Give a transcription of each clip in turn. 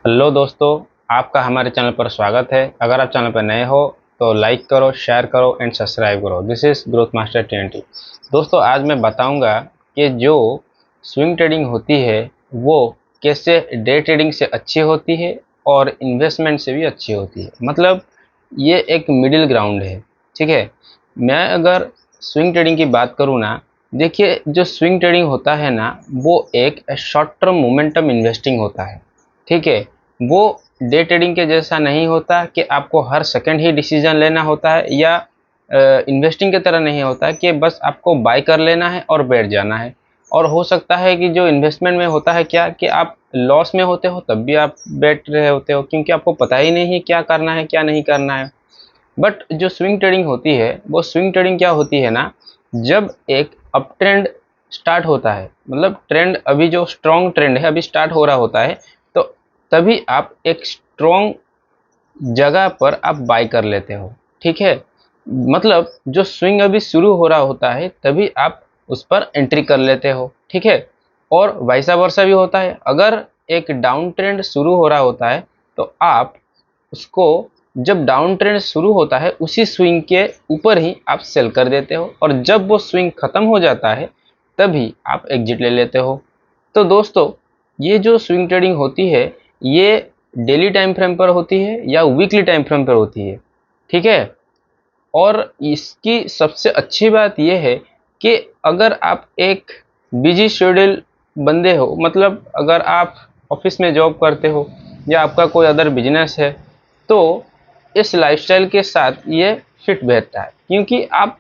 Hello दोस्तों, आपका हमारे चैनल पर स्वागत है। अगर आप चैनल पर नए हो तो लाइक करो, शेयर करो एंड सब्सक्राइब करो। This is growth master TNT। दोस्तों, आज मैं बताऊंगा कि जो स्विंग ट्रेडिंग होती है वो कैसे डे ट्रेडिंग से अच्छी होती है और इन्वेस्टमेंट से भी अच्छी होती है। मतलब ये एक मिडिल ग्राउंड है। ठीक है, मैं अगर स्विंग ट्रेडिंग की बात करूँ ना, देखिए जो स्विंग ट्रेडिंग होता है ना वो एक शॉर्ट टर्म मोमेंटम इन्वेस्टिंग होता है। ठीक है, वो डे ट्रेडिंग के जैसा नहीं होता कि आपको हर सेकंड ही डिसीजन लेना होता है, या इन्वेस्टिंग की तरह नहीं होता कि बस आपको बाय कर लेना है और बैठ जाना है। और हो सकता है कि जो इन्वेस्टमेंट में होता है क्या कि आप लॉस में होते हो तब भी आप बैठ रहे होते हो, क्योंकि आपको पता ही नहीं है क्या करना है क्या नहीं करना है। बट जो स्विंग ट्रेडिंग होती है वो स्विंग ट्रेडिंग क्या होती है ना, जब एक अप ट्रेंड स्टार्ट होता है, मतलब ट्रेंड अभी जो स्ट्रॉन्ग ट्रेंड है अभी स्टार्ट हो रहा होता है, तो तभी आप एक स्ट्रॉन्ग जगह पर आप बाय कर लेते हो। ठीक है, मतलब जो स्विंग अभी शुरू हो रहा होता है तभी आप उस पर एंट्री कर लेते हो। ठीक है, और वैसा वर्सा भी होता है। अगर एक डाउन ट्रेंड शुरू हो रहा होता है तो आप उसको, जब डाउन ट्रेंड शुरू होता है उसी स्विंग के ऊपर ही आप सेल कर देते हो, और जब वो स्विंग खत्म हो जाता है तभी आप एग्जिट ले लेते हो। तो दोस्तों, ये जो स्विंग ट्रेडिंग होती है ये डेली टाइम फ्रेम पर होती है या वीकली टाइम फ्रेम पर होती है। ठीक है, और इसकी सबसे अच्छी बात यह है कि अगर आप एक बिजी शेड्यूल बंदे हो, मतलब अगर आप ऑफिस में जॉब करते हो या आपका कोई अदर बिजनेस है, तो इस लाइफस्टाइल के साथ ये फिट बैठता है, क्योंकि आप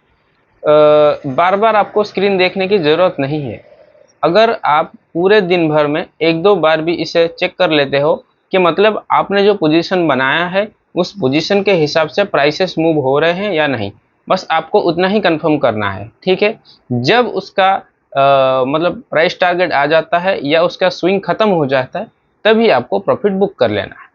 बार बार आपको स्क्रीन देखने की ज़रूरत नहीं है। अगर आप पूरे दिन भर में एक दो बार भी इसे चेक कर लेते हो कि मतलब आपने जो पोजीशन बनाया है उस पोजीशन के हिसाब से प्राइसेस मूव हो रहे हैं या नहीं, बस आपको उतना ही कंफर्म करना है। ठीक है, जब उसका मतलब प्राइस टारगेट आ जाता है या उसका स्विंग खत्म हो जाता है तभी आपको प्रॉफिट बुक कर लेना है।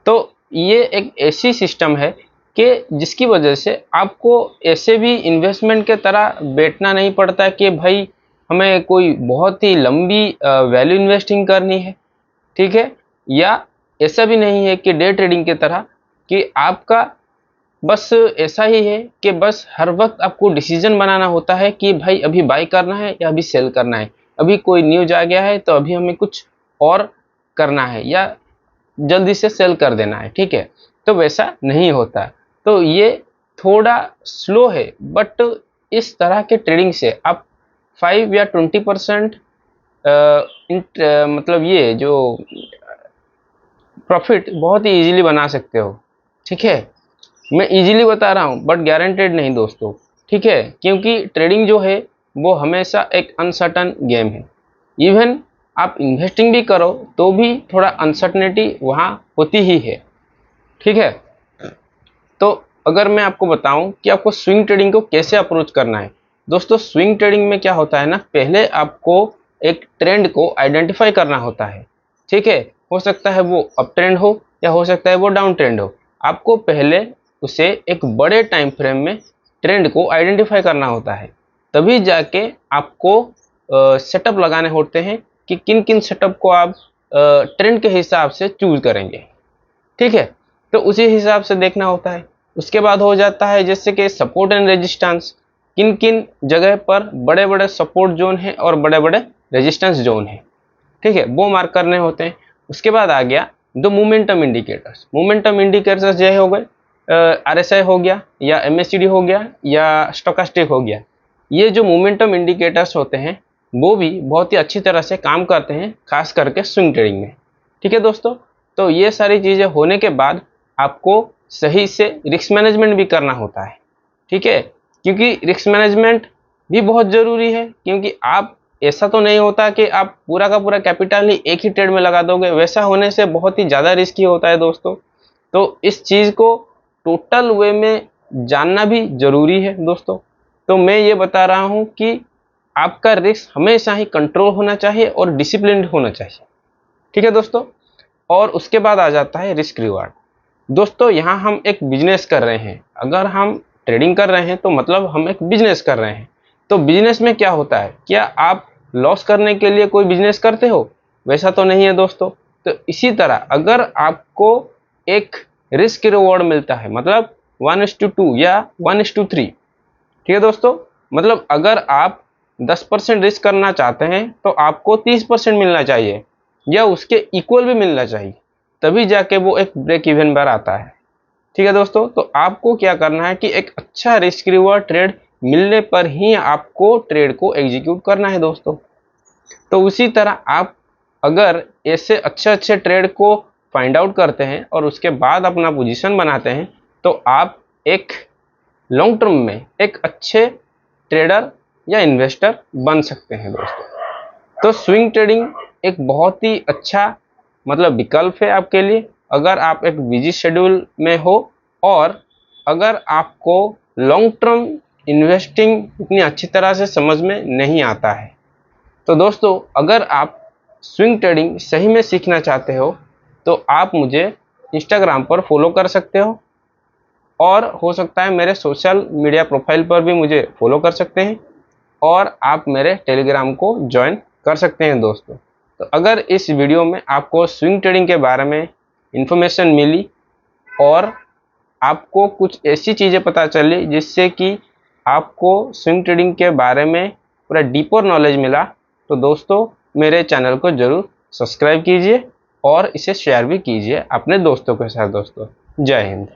तो ये एक ऐसी सिस्टम है कि जिसकी वजह से आपको ऐसे भी इन्वेस्टमेंट के तरह बैठना नहीं पड़ता कि भाई हमें कोई बहुत ही लंबी वैल्यू इन्वेस्टिंग करनी है। ठीक है, या ऐसा भी नहीं है कि डे ट्रेडिंग की तरह कि आपका बस ऐसा ही है कि बस हर वक्त आपको डिसीजन बनाना होता है कि भाई अभी बाय करना है या अभी सेल करना है, अभी कोई न्यूज आ गया है तो अभी हमें कुछ और करना है या जल्दी से सेल कर देना है। ठीक है, तो वैसा नहीं होता। तो ये थोड़ा स्लो है, बट इस तरह के ट्रेडिंग से आप 5 या 20% मतलब ये जो प्रॉफिट बहुत ही इजीली बना सकते हो। ठीक है, मैं इजीली बता रहा हूँ बट गारंटेड नहीं दोस्तों। ठीक है, क्योंकि ट्रेडिंग जो है वो हमेशा एक अनसर्टन गेम है। इवन आप इन्वेस्टिंग भी करो तो भी थोड़ा अनसर्टनिटी वहाँ होती ही है। ठीक है, तो अगर मैं आपको बताऊं कि आपको स्विंग ट्रेडिंग को कैसे अप्रोच करना है, दोस्तों स्विंग ट्रेडिंग में क्या होता है ना, पहले आपको एक ट्रेंड को आइडेंटिफाई करना होता है। ठीक है, हो सकता है वो अप ट्रेंड हो या हो सकता है वो डाउन ट्रेंड हो। आपको पहले उसे एक बड़े टाइम फ्रेम में ट्रेंड को आइडेंटिफाई करना होता है, तभी जाके आपको सेटअप लगाने होते हैं कि किन किन सेटअप को आप ट्रेंड के हिसाब से चूज करेंगे। ठीक है, तो उसी हिसाब से देखना होता है। उसके बाद हो जाता है जैसे कि सपोर्ट एंड रेजिस्टेंस, किन किन जगह पर बड़े बड़े सपोर्ट जोन है और बड़े बड़े रेजिस्टेंस जोन है। ठीक है, वो मार्क करने होते हैं। उसके बाद आ गया दो मोमेंटम इंडिकेटर्स। मोमेंटम इंडिकेटर्स जो हो गए RSI हो गया या MACD हो गया या स्टोकास्टिक हो गया। ये जो मोमेंटम इंडिकेटर्स होते हैं वो भी बहुत ही अच्छी तरह से काम करते हैं, खास करके स्विंग ट्रेडिंग में। ठीक है दोस्तों, तो ये सारी चीज़ें होने के बाद आपको सही से रिस्क मैनेजमेंट भी करना होता है। ठीक है, क्योंकि रिस्क मैनेजमेंट भी बहुत ज़रूरी है, क्योंकि आप ऐसा तो नहीं होता कि आप पूरा का पूरा कैपिटल ही एक ही ट्रेड में लगा दोगे, वैसा होने से बहुत ही ज़्यादा रिस्की होता है दोस्तों। तो इस चीज़ को टोटल वे में जानना भी ज़रूरी है दोस्तों। तो मैं ये बता रहा हूँ कि आपका रिस्क हमेशा ही कंट्रोल होना चाहिए और डिसिप्लिन्ड होना चाहिए। ठीक है दोस्तों, और उसके बाद आ जाता है रिस्क रिवार्ड। दोस्तों, यहाँ हम एक बिजनेस कर रहे हैं। अगर हम ट्रेडिंग कर रहे हैं तो मतलब हम एक बिजनेस कर रहे हैं। तो बिजनेस में क्या होता है, क्या आप लॉस करने के लिए कोई बिजनेस करते हो? वैसा तो नहीं है दोस्तों। तो इसी तरह अगर आपको एक रिस्क रिवॉर्ड मिलता है, मतलब 1:2 या 1:3, ठीक है दोस्तों, मतलब अगर आप 10% रिस्क करना चाहते हैं तो आपको 30% मिलना चाहिए या उसके इक्वल भी मिलना चाहिए, तभी जाके वो एक ब्रेक इवन पर आता है। ठीक है दोस्तों, तो आपको क्या करना है कि एक अच्छा रिस्क रिवॉर्ड ट्रेड मिलने पर ही आपको ट्रेड को एग्जीक्यूट करना है दोस्तों। तो उसी तरह आप अगर ऐसे अच्छे अच्छे ट्रेड को फाइंड आउट करते हैं और उसके बाद अपना पोजीशन बनाते हैं तो आप एक लॉन्ग टर्म में एक अच्छे ट्रेडर या इन्वेस्टर बन सकते हैं दोस्तों। तो स्विंग ट्रेडिंग एक बहुत ही अच्छा मतलब विकल्प है आपके लिए, अगर आप एक बिजी शेड्यूल में हो और अगर आपको लॉन्ग टर्म इन्वेस्टिंग इतनी अच्छी तरह से समझ में नहीं आता है। तो दोस्तों, अगर आप स्विंग ट्रेडिंग सही में सीखना चाहते हो तो आप मुझे इंस्टाग्राम पर फॉलो कर सकते हो और हो सकता है मेरे सोशल मीडिया प्रोफाइल पर भी मुझे फॉलो कर सकते हैं और आप मेरे टेलीग्राम को ज्वाइन कर सकते हैं दोस्तों। तो अगर इस वीडियो में आपको स्विंग ट्रेडिंग के बारे में इंफॉर्मेशन मिली और आपको कुछ ऐसी चीज़ें पता चली जिससे कि आपको स्विंग ट्रेडिंग के बारे में पूरा डीपर नॉलेज मिला, तो दोस्तों मेरे चैनल को ज़रूर सब्सक्राइब कीजिए और इसे शेयर भी कीजिए अपने दोस्तों के साथ दोस्तों। जय हिंद।